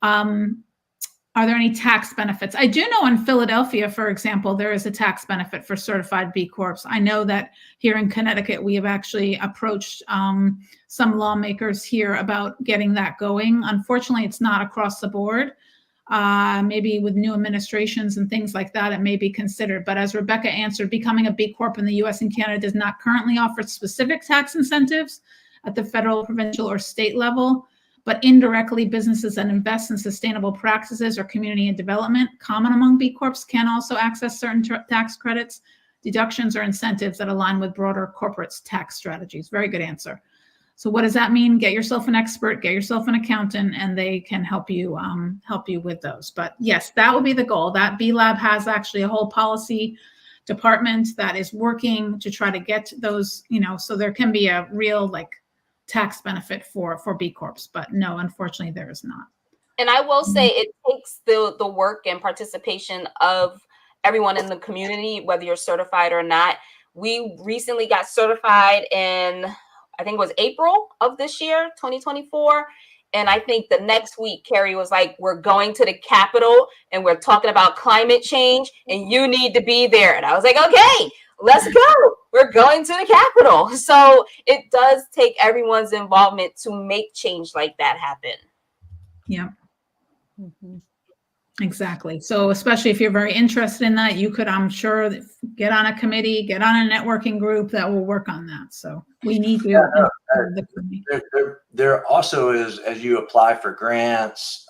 are there any tax benefits? I do know in Philadelphia, for example, there is a tax benefit for certified B Corps. I know that here in Connecticut, we have actually approached some lawmakers here about getting that going. Unfortunately, it's not across the board. Maybe with new administrations and things like that, it may be considered. But as Rebecca answered, becoming a B Corp in the US and Canada does not currently offer specific tax incentives at the federal, provincial, or state level, but indirectly businesses that invest in sustainable practices or community and development common among B Corps can also access certain tax credits, deductions, or incentives that align with broader corporate tax strategies. Very good answer. So what does that mean? Get yourself an expert, get yourself an accountant, and they can help you with those. But yes, that will be the goal. That B Lab has actually a whole policy department that is working to try to get those, so there can be a real tax benefit for B Corps. But no, unfortunately, there is not. And I will say it takes the work and participation of everyone in the community, whether you're certified or not. We recently got certified in, I think it was April of this year, 2024. And I think the next week, Carrie was like, we're going to the Capitol and we're talking about climate change and you need to be there. And I was like, okay, let's go. We're going to the Capitol. So it does take everyone's involvement to make change like that happen. Yeah. Mm-hmm. Exactly. So especially if you're very interested in that, you could, I'm sure, get on a committee, get on a networking group that will work on that. So we need you. There also is, as you apply for grants,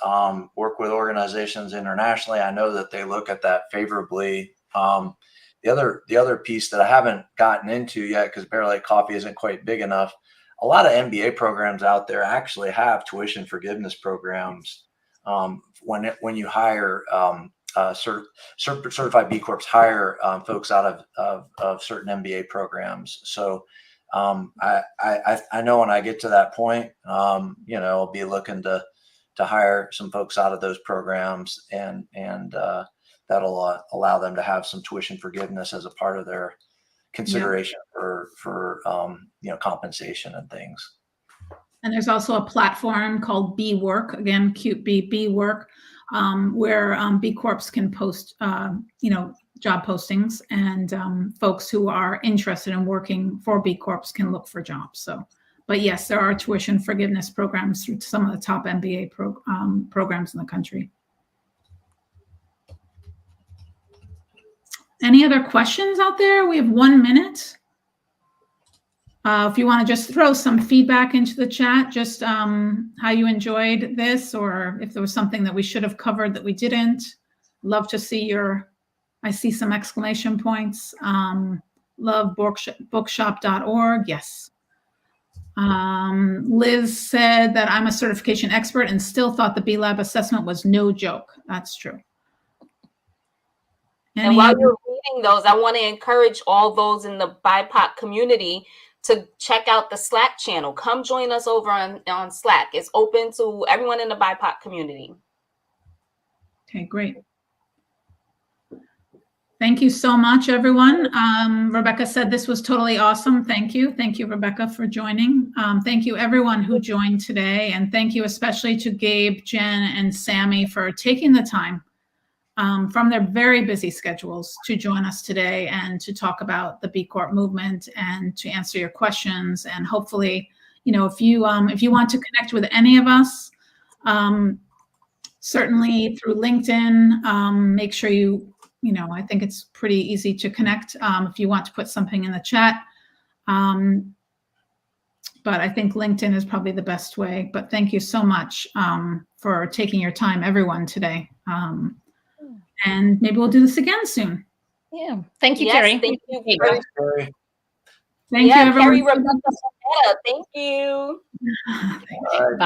work with organizations internationally, I know that they look at that favorably. The other piece that I haven't gotten into yet, because Bear Lake Coffee isn't quite big enough, a lot of MBA programs out there actually have tuition forgiveness programs. When you hire certified B Corps, hire folks out of certain MBA programs. So I know when I get to that point, I'll be looking to hire some folks out of those programs, and that'll allow them to have some tuition forgiveness as a part of their consideration for compensation and things. And there's also a platform called B Work, again, cute B Work, where B Corps can post, job postings, and folks who are interested in working for B Corps can look for jobs. So, but yes, there are tuition forgiveness programs through some of the top MBA programs in the country. Any other questions out there? We have 1 minute. If you want to just throw some feedback into the chat, just how you enjoyed this, or if there was something that we should have covered that we didn't. Love to see I see some exclamation points. Love bookshop.org. Yes. Liz said that I'm a certification expert and still thought the B Lab assessment was no joke. That's true. And while you're reading those, I want to encourage all those in the BIPOC community to check out the Slack channel. Come join us over on Slack. It's open to everyone in the BIPOC community. Okay, great. Thank you so much, everyone. Rebecca said this was totally awesome. Thank you. Thank you, Rebecca, for joining. Thank you, everyone who joined today. And thank you especially to Gabe, Jen, and Sammy for taking the time from their very busy schedules to join us today and to talk about the B Corp movement and to answer your questions. And hopefully, if you want to connect with any of us, certainly through LinkedIn, make sure I think it's pretty easy to connect if you want to put something in the chat. But I think LinkedIn is probably the best way. But thank you so much for taking your time, everyone, today. And maybe we'll do this again soon. Yeah. Thank you, Carrie. Thank you, Carrie. Thank you, everyone. Carrie, Rebecca, thank you. Thank you. Bye.